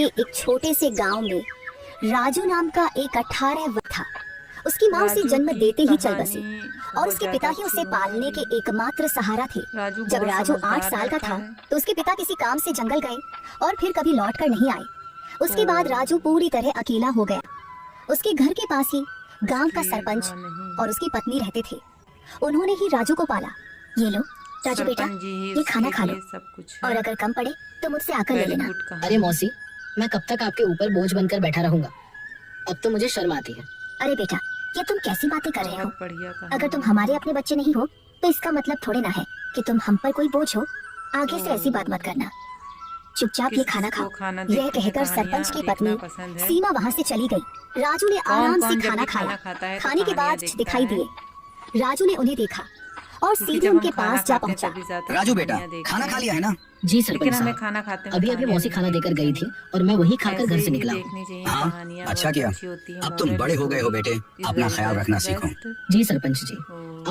के एक छोटे से गांव में राजू नाम का एक 18 वर्ष था। उसकी माँ उसे जन्म देते ही चल बसी और उसके पिता ही उसे पालने के एकमात्र सहारा थे। जब राजू 8 साल का था तो उसके पिता किसी काम से जंगल गए और फिर कभी लौट कर नहीं आए। उसके बाद राजू पूरी तरह अकेला हो गया। उसके घर के पास ही गांव का सरपंच और उसकी पत्नी रहते थे। उन्होंने ही राजू को पाला। ये लो राजू बेटा, ये खाना खा लो और अगर कम पड़े तो मुझसे आकर ले लेना। अरे मौसी, मैं कब तक आपके ऊपर बोझ बनकर बैठा रहूंगा? अब तो मुझे शर्म आती है। अरे बेटा, ये तुम कैसी बातें कर रहे हो? अगर तुम हमारे अपने बच्चे नहीं हो तो इसका मतलब थोड़े ना है कि तुम हम पर कोई बोझ हो। आगे से ऐसी बात मत करना। चुपचाप ये खाना खाओ। यह कहकर सरपंच की पत्नी सीमा वहाँ से चली गई। राजू ने आराम से खाना खाया। खाने के बाद दिखाई दिए। राजू ने उन्हें देखा और सीधे उनके पास जा पहुंचा। राजू बेटा, खाना खा लिया है ना? जी सरपंच साहब, अभी मोसी खाना देकर गई थी और मैं वही खाकर घर से निकला हूँ। हाँ, अच्छा किया। अब तुम बड़े हो गए हो बेटे, अपना ख्याल रखना सीखो। जी सरपंच जी,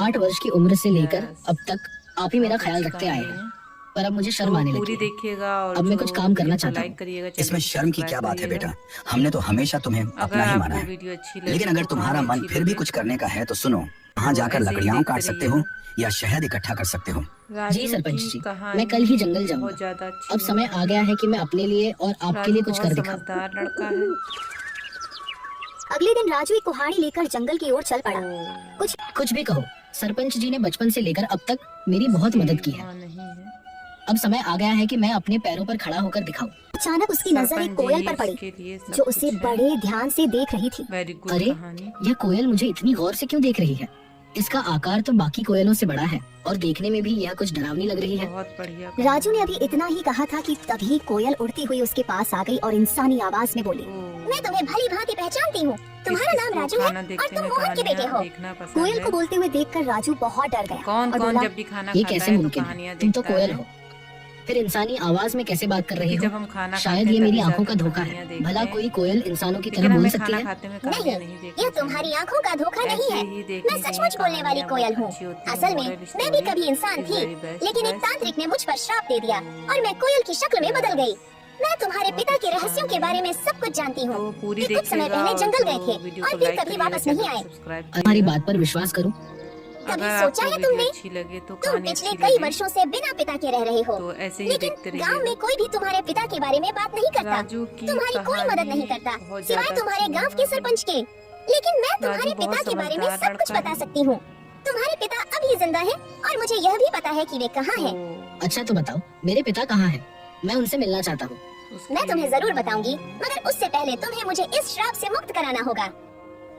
8 वर्ष की उम्र से लेकर अब तक आप ही मेरा ख्याल रखते आए हैं, पर अब मुझे शर्म आने लगी है। अब मैं कुछ काम करना चाहता हूँ। इसमें शर्म की क्या बात है बेटा? हमने तो हमेशा तुम्हें अपना ही माना है। लेकिन अगर तुम्हारा मन फिर भी कुछ करने का है तो सुनो, वहाँ जाकर लकड़ियाँ काट सकते हो या शहद इकट्ठा कर सकते हो। जी सरपंच जी, मैं कल ही जंगल जाऊंगा। अब समय आ गया है कि मैं अपने लिए और आपके लिए कुछ कर दिखाऊं। अगले दिन राजू एक कुल्हाड़ी लेकर जंगल की ओर चल पड़ा। कुछ भी कहो, सरपंच जी ने बचपन से लेकर अब तक मेरी बहुत मदद की है। अब समय आ गया है कि मैं अपने पैरों पर खड़ा होकर दिखाऊं। अचानक उसकी नजर एक कोयल पर पड़ी जो उसे बड़े ध्यान से देख रही थी। अरे, यह कोयल मुझे इतनी गौर से क्यों देख रही है? इसका आकार तो बाकी कोयलों से बड़ा है और देखने में भी यह कुछ डरावनी लग रही है। राजू ने अभी इतना ही कहा था कि तभी कोयल उड़ती हुई उसके पास आ गई और इंसानी आवाज में बोली, मैं तुम्हें भली भांति पहचानती हूँ। तुम्हारा नाम राजू है और तुम मोहन के बेटे हो। कोयल को बोलते हुए देखकर राजू बहुत डर गया और बोला, ये कैसे मुमकिन है? तुम तो कोयल हो, फिर इंसानी आवाज में कैसे बात कर रही हो? शायद ये मेरी आंखों का धोखा है। भला कोई कोयल इंसानों की तरह बोल सकती है? नहीं, यह तुम्हारी आंखों का धोखा नहीं है। मैं सचमुच बोलने वाली कोयल हूँ। असल में मैं भी कभी इंसान थी, लेकिन एक तांत्रिक ने मुझ पर श्राप दे दिया और मैं कोयल की शक्ल में बदल गई। मैं तुम्हारे पिता के रहस्यों के बारे में सब कुछ जानती हूँ। कुछ समय पहले जंगल गए थे और फिर कभी वापस नहीं आए। तुम्हारी बात पर विश्वास करूँ? कभी सोचा है तुमने? तुम पिछले कई वर्षों से बिना पिता के रह रहे हो, लेकिन गांव में कोई भी तुम्हारे पिता के बारे में बात नहीं करता। तुम्हारी कोई मदद नहीं करता सिवाय तुम्हारे गांव के सरपंच के। लेकिन मैं तुम्हारे पिता के बारे में सब कुछ बता सकती हूँ। तुम्हारे पिता अभी जिंदा है और मुझे यह भी पता है कि वे कहाँ हैं। अच्छा तो बताओ, मेरे पिता कहाँ हैं? मैं उनसे मिलना चाहता हूँ। मैं तुम्हें जरूर बताऊंगी, मगर उससे पहले तुम्हें मुझे इस श्राप से मुक्त कराना होगा।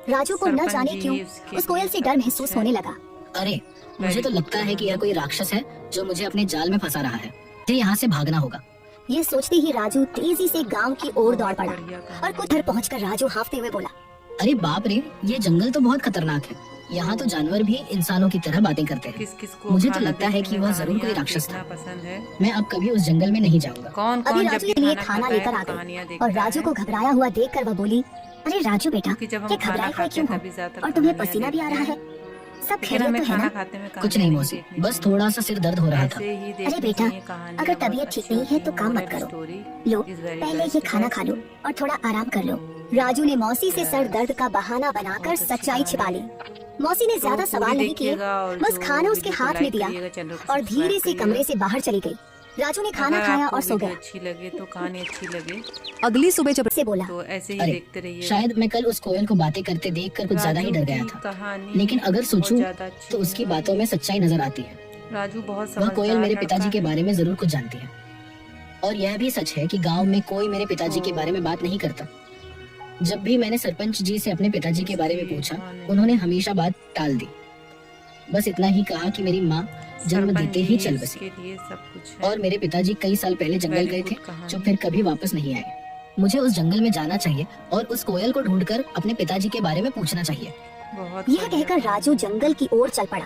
राजू को न जाने क्यों उस कोयल से डर महसूस होने लगा। अरे, मुझे तो लगता है कि यह कोई राक्षस है जो मुझे अपने जाल में फंसा रहा है। मुझे यहाँ से भागना होगा। ये सोचते ही राजू तेजी से गांव की ओर दौड़ पड़ा और कुछ दूर पहुंचकर राजू हांफते हुए बोला, अरे बाप रे, ये जंगल तो बहुत खतरनाक है। यहाँ तो जानवर भी इंसानों की तरह बातें करते हैं। मुझे तो लगता है कि वह जरूर कोई राक्षस था। मैं अब कभी उस जंगल में नहीं जाऊंगा। अभी राजू के लिए खाना लेकर आ गई और राजू को घबराया हुआ देखकर वह बोली, अरे राजू बेटा, ये घबराए हुए क्यों हो और तुम्हें पसीना भी आ रहा है? सब खैरियत तो है ना? कुछ नहीं मौसी, बस थोड़ा सा सिर दर्द हो रहा था। अरे बेटा, अगर तबीयत ठीक नहीं है तो काम मत करो। लो, पहले ये खाना खा लो और थोड़ा आराम कर लो। राजू ने मौसी से सर दर्द का बहाना बनाकर सच्चाई छिपा ली। मौसी ने ज्यादा सवाल नहीं किए, बस खाना उसके हाथ में दिया और धीरे से कमरे से बाहर चली गई। राजू ने खाना खाया और सो गया। अच्छी लगे तो कहानी अच्छी लगे। अगली सुबह जब से बोला, तो ऐसे ही अरे, देखते रहिए। शायद मैं कल उस कोयल को बातें करते देखकर कुछ ज्यादा ही डर गया था, लेकिन अगर सोचूं तो उसकी बातों में सच्चाई नजर आती है। राजू बहुत वह कोयल मेरे पिताजी के बारे में जरूर कुछ जानती है और यह भी सच है कि गांव में कोई मेरे पिताजी के बारे में बात नहीं करता। जब भी मैंने सरपंच जी से अपने पिताजी के बारे में पूछा, उन्होंने हमेशा बात टाल दी। बस इतना ही कहा कि मेरी माँ जन्म देते ही चल बसी और मेरे पिताजी कई साल पहले जंगल गए थे जो फिर कभी वापस नहीं आए। मुझे उस जंगल में जाना चाहिए और उस कोयल को ढूंढकर अपने पिताजी के बारे में पूछना चाहिए। यह कहकर राजू जंगल की ओर चल पड़ा।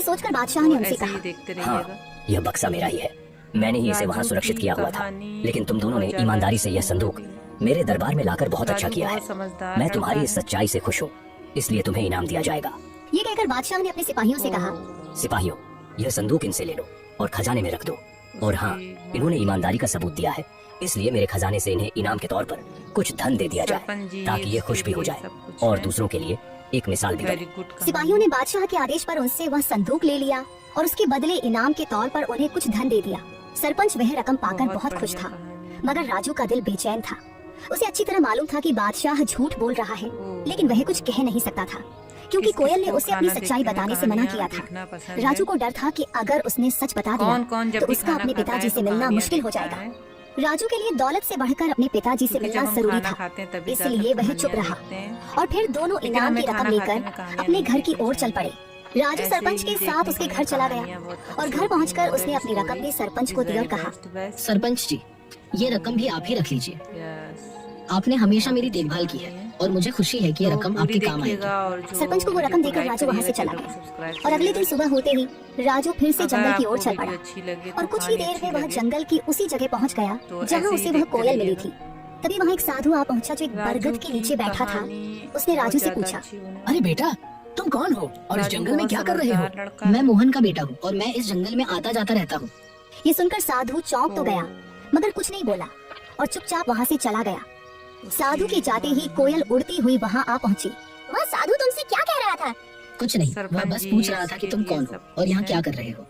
ये सोचकर बादशाह ने उनसे ऐसे ही कहा, देखते हाँ, रहिएगा। यह बक्सा मेरा ही है। मैंने ही इसे वहाँ सुरक्षित किया हुआ था। लेकिन तुम दोनों ने ईमानदारी से यह संदूक मेरे दरबार में लाकर बहुत अच्छा किया है। मैं तुम्हारी इस सच्चाई से खुश हूँ, इसलिए तुम्हें इनाम दिया जाएगा। ये कहकर बादशाह ने अपने सिपाहियों से कहा, सिपाहियों, यह संदूक इनसे ले लो और खजाने में रख दो। और हाँ, इन्होंने ईमानदारी का सबूत दिया है, इसलिए मेरे खजाने से इन्हें इनाम के तौर पर कुछ धन दे दिया जाए ताकि ये खुश भी हो जाए और दूसरों के लिए एक मिसाल भी बने। सिपाहियों ने बादशाह के आदेश पर उनसे वह संदूक ले लिया और उसके बदले इनाम के तौर पर उन्हें कुछ धन दे दिया। सरपंच वह रकम पाकर बहुत खुश था, मगर राजू का दिल बेचैन था। उसे अच्छी तरह मालूम था कि बादशाह झूठ बोल रहा है, लेकिन वह कुछ कह नहीं सकता था क्योंकि कोयल ने उसे अपनी सच्चाई बताने से मना किया था। राजू को डर था कि अगर उसने सच बता दिया तो उसका अपने पिताजी से मिलना मुश्किल हो जाएगा। राजू के लिए दौलत से बढ़कर अपने पिताजी से मिलना जरूरी था, इसलिए वह चुप रहा और फिर दोनों इनाम की रकम लेकर अपने घर की ओर चल पड़े। राजू सरपंच के साथ उसके घर चला गया और घर पहुंचकर उसने अपनी रकम भी सरपंच को दी और कहा, सरपंच जी, ये रकम भी आप ही रख लीजिए। आपने हमेशा मेरी देखभाल की है और मुझे खुशी है कि ये रकम आपके काम आएगी। सरपंच को वो रकम देकर राजू वहाँ से चला गया और अगले दिन सुबह होते ही राजू फिर से जंगल की ओर चल पड़ा और कुछ ही देर में वह जंगल की उसी जगह पहुँच गया जहाँ उसे वह कोयल मिली थी। तभी वहाँ एक साधु आ पहुँचा जो एक बरगद के नीचे बैठा था। उसने राजू से पूछा, अरे बेटा, तुम कौन हो और इस जंगल में क्या कर रहे हो? मैं मोहन का बेटा हूँ और मैं इस जंगल में आता जाता रहता हूँ। ये सुनकर साधु चौंक तो गया मगर कुछ नहीं बोला और चुपचाप वहाँ से चला गया। साधु के जाते ही कोयल उड़ती हुई वहाँ आ पहुँची। वह साधु तुमसे क्या कह रहा था? कुछ नहीं, वह बस पूछ रहा था कि तुम कौन हो और यहाँ क्या कर रहे हो।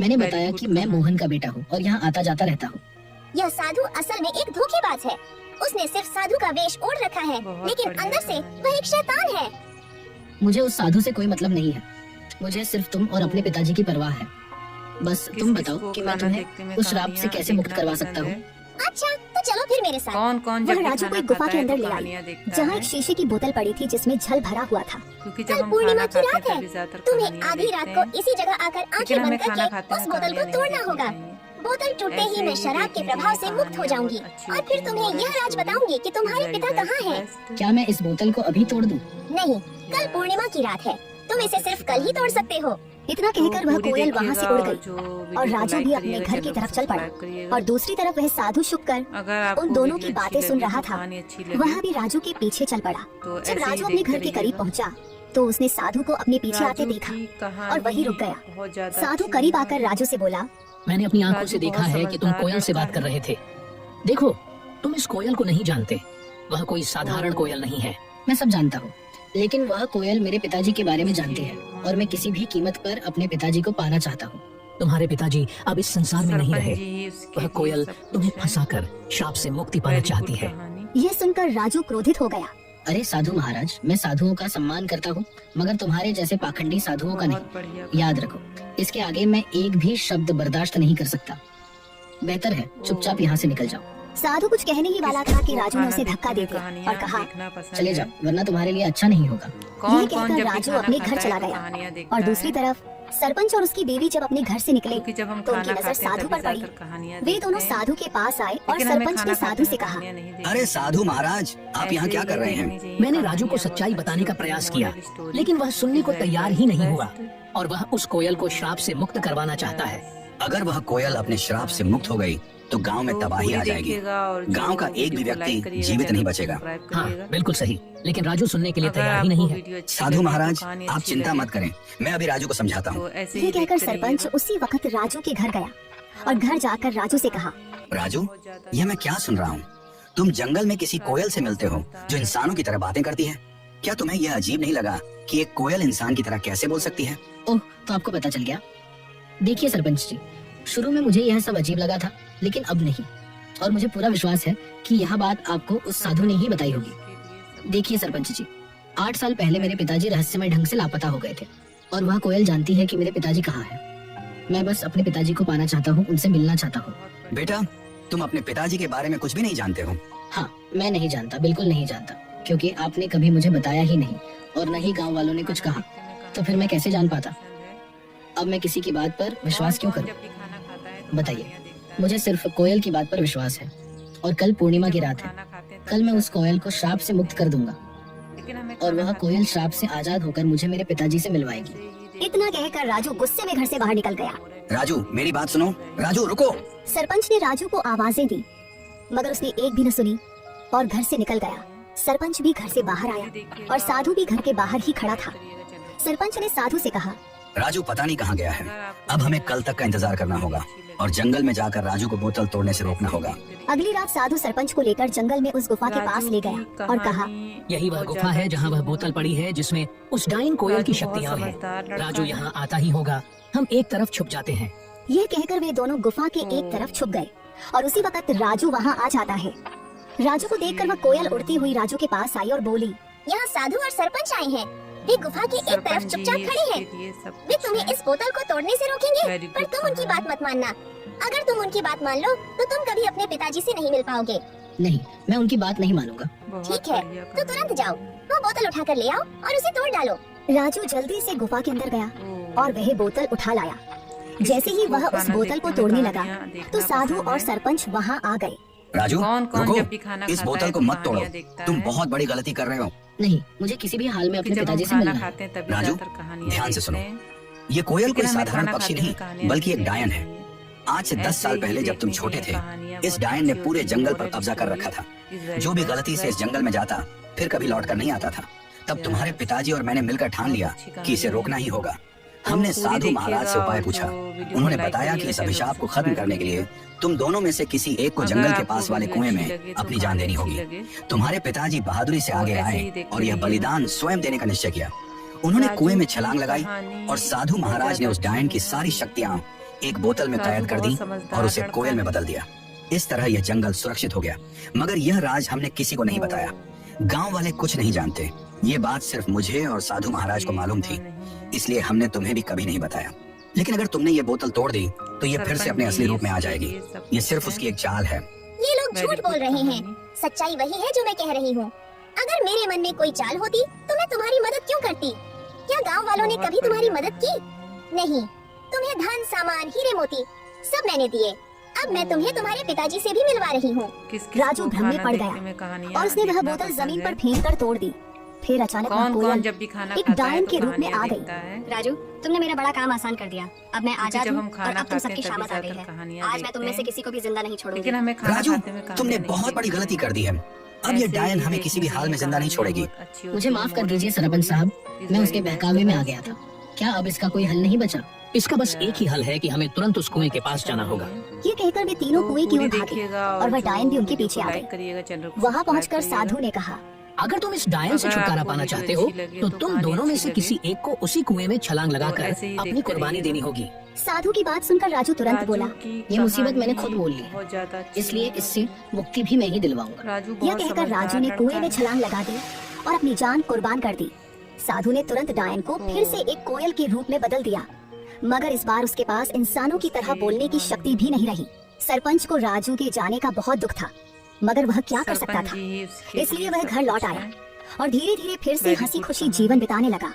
मैंने बताया कि मैं मोहन का बेटा हूँ और यहाँ आता जाता रहता हूँ। यह साधु असल में एक धोखेबाज है। उसने सिर्फ साधु का वेश ओढ़ रखा है, लेकिन अंदर से वह एक शैतान है। मुझे उस साधु से कोई मतलब नहीं है, मुझे सिर्फ तुम और अपने पिताजी की परवाह है। बस तुम बताओ कि मैं तुम्हें उस श्राप से कैसे मुक्त करवा सकता हूँ। अच्छा, तो चलो फिर मेरे साथ। वह राजू को एक गुफा के अंदर ले आई जहाँ एक शीशे की बोतल पड़ी थी जिसमें जल भरा हुआ था। कल पूर्णिमा की रात है, तुम्हें आधी रात को इसी जगह आकर आंखें बंद करके उस बोतल को तोड़ना होगा। बोतल टूटते ही मैं शराब के प्रभाव से मुक्त हो जाऊंगी और फिर तुम्हें यह राज बताऊंगी कि तुम्हारे पिता कहाँ हैं। क्या मैं इस बोतल को अभी तोड़ दूं? नहीं, कल पूर्णिमा की रात है, तुम इसे सिर्फ कल ही तोड़ सकते हो। इतना कहकर वह कोयल वहाँ से उड़ गई और राजू भी अपने घर की तरफ चल पड़ा और दूसरी तरफ वह साधु शुक्र उन दोनों की बातें सुन रहा था। वह भी राजू के पीछे चल पड़ा। जब राजू अपने घर के करीब पहुँचा तो उसने साधु को अपने पीछे आते देखा और वही रुक गया। साधु करीब आकर राजू से बोला, मैंने अपनी आंखों से देखा है कि तुम कोयल से बात कर रहे थे। देखो, तुम इस कोयल को नहीं जानते, वह कोई साधारण कोयल नहीं है। मैं सब जानता हूँ, लेकिन वह कोयल मेरे पिताजी के बारे में जानती है और मैं किसी भी कीमत पर अपने पिताजी को पाना चाहता हूँ। तुम्हारे पिताजी अब इस संसार में नहीं रहे। वह कोयल तुम्हें फंसाकर शाप से मुक्ति पाना चाहती है। यह सुनकर राजू क्रोधित हो गया। अरे साधु महाराज, मैं साधुओं का सम्मान करता हूँ, मगर तुम्हारे जैसे पाखंडी साधुओं का नहीं। याद रखो, इसके आगे मैं एक भी शब्द बर्दाश्त नहीं कर सकता। बेहतर है चुपचाप यहाँ से निकल जाओ। साधु कुछ कहने ही वाला था कि राजू ने उसे धक्का दे दिया और कहा, चले जाओ वरना तुम्हारे लिए अच्छा नहीं होगा। यह कहकर राजू अपने घर चला गया और दूसरी तरफ सरपंच और उसकी बीवी जब अपने घर से निकले तो उनकी नजर साधु पर पड़ी। वे दोनों साधु के पास आए और सरपंच ने साधु से कहा, अरे साधु महाराज, आप यहाँ क्या कर रहे हैं? मैंने राजू को सच्चाई बताने का प्रयास किया, लेकिन वह सुनने को तैयार ही नहीं हुआ और वह उस कोयल को श्राप से मुक्त करवाना चाहता है। अगर वह कोयल अपने श्राप से मुक्त हो गई तो गांव में तबाही आ जाएगी। गांव का एक भी व्यक्ति जीवित नहीं बचेगा। हाँ, बिल्कुल सही, लेकिन राजू सुनने के लिए तैयार ही नहीं है। साधु महाराज, आप चिंता मत करें, मैं अभी राजू को समझाता हूँ। ये कहकर सरपंच उसी वक्त राजू के घर गया और घर जाकर राजू से कहा, राजू, यह मैं क्या सुन रहा हूँ? तुम जंगल में किसी कोयल से मिलते हो जो इंसानों की तरह बातें करती है। क्या तुम्हें यह अजीब नहीं लगा कि एक कोयल इंसान की तरह कैसे बोल सकती है? ओह, तो आपको पता चल गया। देखिए सरपंच जी, शुरू में मुझे यह सब अजीब लगा था, लेकिन अब नहीं, और मुझे पूरा विश्वास है कि यह बात आपको उस साधु ने ही बताई होगी। देखिए सरपंच जी, 8 साल पहले मेरे पिताजी रहस्यमय ढंग से लापता हो गए थे और वह कोयल जानती है कि मेरे पिताजी कहाँ हैं। मैं बस अपने पिताजी को पाना चाहता हूँ, उनसे मिलना चाहता हूँ। बेटा, तुम अपने पिताजी के बारे में कुछ भी नहीं जानते हो? हाँ, मैं नहीं जानता, बिल्कुल नहीं जानता, क्योंकि आपने कभी मुझे बताया ही नहीं और न ही गाँव वालों ने कुछ कहा, तो फिर मैं कैसे जान पाता? अब मैं किसी की बात पर विश्वास क्यों करूं? बताइए, मुझे सिर्फ कोयल की बात पर विश्वास है और कल पूर्णिमा की रात है। कल मैं उस कोयल को श्राप से मुक्त कर दूंगा और वह कोयल श्राप से आजाद होकर मुझे मेरे पिताजी से मिलवाएगी। इतना कहकर राजू गुस्से में घर से बाहर निकल गया। राजू, मेरी बात सुनो। राजू, रुको। सरपंच ने राजू को आवाजें दी मगर उसने एक भी न सुनी और घर से निकल गया। सरपंच भी घर से बाहर आया और साधु भी घर के बाहर ही खड़ा था। सरपंच ने साधु से कहा, राजू पता नहीं कहाँ गया है। अब हमें कल तक का इंतजार करना होगा और जंगल में जाकर राजू को बोतल तोड़ने से रोकना होगा। अगली रात साधु सरपंच को लेकर जंगल में उस गुफा के पास ले गया और कहा, यही वह गुफा है जहाँ वह बोतल पड़ी है जिसमें उस डाइन कोयल की शक्तियाँ हैं। राजू यहाँ आता ही होगा। हम एक तरफ छुप जाते हैं। यह कहकर वे दोनों गुफा के एक तरफ छुप गए और उसी वक्त राजू वहाँ आ जाता है। राजू को देखकर वह कोयल उड़ती हुई राजू के पास आई और बोली, यहाँ साधु और सरपंच आए हैं। वे गुफा के एक तरफ चुपचाप खड़े हैं। वे तुम्हें इस बोतल को तोड़ने से रोकेंगे, पर तुम उनकी बात मत मानना। अगर तुम उनकी बात मान लो तो तुम कभी अपने पिताजी से नहीं मिल पाओगे। नहीं, मैं उनकी बात नहीं मानूंगा। ठीक है, तो तुरंत जाओ, वो बोतल उठा कर ले आओ और उसे तोड़ डालो। राजू जल्दी से गुफा के अंदर गया और वह बोतल उठा लाया। जैसे ही वह उस बोतल को तोड़ने लगा तो साधु और सरपंच वहाँ आ गए। राजू कौन जब भी रुको, खाना इस खाता बोतल है को तो मत तोड़ो। कहानियां देखता तुम है। बहुत बड़ी गलती कर रहे हो। नहीं, मुझे किसी भी हाल में अपने जब हम पिताजी से खाना मिलना है। खाते हैं तभी राजू, ज्यादातर कहानियां ध्यान से देखते सुनो। हैं। ये कोयल कोई लेकिन हमें साधारण खाना पक्षी खाते नहीं हुए कहानियां बल्कि एक देखनी डायन है। चाहिए। आज से 10 ऐसे साल ही पहले जब तुम देखने छोटे के थे, कहानियां इस बहुत डायन ने अच्छी पूरे होती जंगल है, पर कब्जा कर रखा था। इस जो भी वजह गलती से इस से जंगल में जाता फिर कभी लौट कर नहीं आता था। तब तुम्हारे पिताजी और मैंने मिलकर ठान लिया कि इसे रोकना ही होगा। हमने साधु महाराज से उपाय पूछा। उन्होंने बताया कि इस अभिशाप को खत्म करने के लिए तुम दोनों में से किसी एक को जंगल के पास वाले कुएं में अपनी जान देनी होगी। तुम्हारे पिताजी बहादुरी से आगे आए और यह बलिदान स्वयं देने का निश्चय किया। उन्होंने कुएं में छलांग लगाई और साधु महाराज ने उस डायन की सारी शक्तियां एक बोतल में कैद कर दी और उसे कोयल में बदल दिया। इस तरह यह जंगल सुरक्षित हो गया। मगर यह राज हमने किसी को नहीं बताया। गांव वाले कुछ नहीं जानते। ये बात सिर्फ मुझे और साधु महाराज को मालूम थी, इसलिए हमने तुम्हें भी कभी नहीं बताया। लेकिन अगर तुमने ये बोतल तोड़ दी तो ये फिर से अपने असली रूप में आ जाएगी। ये सिर्फ उसकी एक चाल है। ये लोग झूठ बोल रहे हैं। सच्चाई वही है जो मैं कह रही हूँ। अगर मेरे मन में कोई चाल होती तो मैं तुम्हारी मदद क्यों करती? क्या गांव वालों ने कभी तुम्हारी मदद की? नहीं। तुम्हें धन, सामान, हीरे मोती सब मैंने दिए। अब मैं तुम्हें तुम्हारे पिताजी से भी मिलवा रही हूँ। राजू भ्रम में पड़ गया और उसने वह बोतल जमीन पर फेंक कर तोड़ दी। फिर अचानक वह कौन कोयल जब भी खाना एक खाता है डायन तो के रूप में कहानियां आ गई। देखता है। राजू, तुमने मेरा बड़ा काम आसान कर दिया। अब मैं आजाद जब हम हूँ और खाना अब तुम खाते हैं सबकी तभी शामत आ गई ज्यादातर है। कहानियां आज मैं तुम में देखते से हैं। किसी को भी जिंदा नहीं छोड़ूंगी। लेकिन हमें खाना राजू, खाते हुए कहानियां तुमने नहीं बहुत बड़ी देखनी गलती कर दी है। अब ये चाहिए। डायन ऐसे हमें ही किसी भी देखने हाल में की जिंदा नहीं कहानियां छोड़ेगी। बहुत अच्छी मुझे होती माफ हैं, कर दीजिए मोटिवेशन सरपंच साहब, इस मैं उसके वजह से बहकावे में आ गया था। क्या अब इसका कोई हल नहीं बचा? इसका बस एक ही हल है कि हमें तुरंत उस कुएं के पास जाना होगा। ये कहकर वे तीनों तो कुएं की ओर पूरी भागे देखिएगा और वह जो डायन भी उनके वीडियो पीछे को आ लाइक गई। करिएगा, चैनल को वहाँ सब्सक्राइब पहुंचकर करिएगा। साधु ने कहा, अगर तुम इस डायन से अगर छुटकारा आपको पाना वीडियो चाहते हो अच्छी लगी तो तो तुम कहानी दोनों में अच्छी से लगी किसी एक को उसी कुएं में छलांग लगाकर ऐसे ही अपनी देखते कुर्बानी रहिएगा। देनी होगी। साधु की बात सुनकर राजू तुरंत राजू बोला, की ये मुसीबत मैंने कहानी खुद बोल ली है। बहुत ज्यादा अच्छी इसलिए है। इससे मुक्ति भी मैं ही दिलवाऊंगा। राजू यह बहुत कहकर राजू ने समझदार कुएं में लड़का है। छलांग लगा दी और अपनी जान कुर्बान कर दी। साधु ने तुरंत डायन को फिर से एक कोयल के रूप में बदल दिया, मगर इस बार उसके पास इंसानों की तरह बोलने की शक्ति भी नहीं रही। सरपंच को राजू के जाने का बहुत दुख था, मगर वह क्या कर सकता सरपंच था। जी ही उसके इसलिए लिए वह सब घर लौट कुछ आया है। और धीरे धीरे फिर से Very हंसी good खुशी कहानी। जीवन बिताने लगा।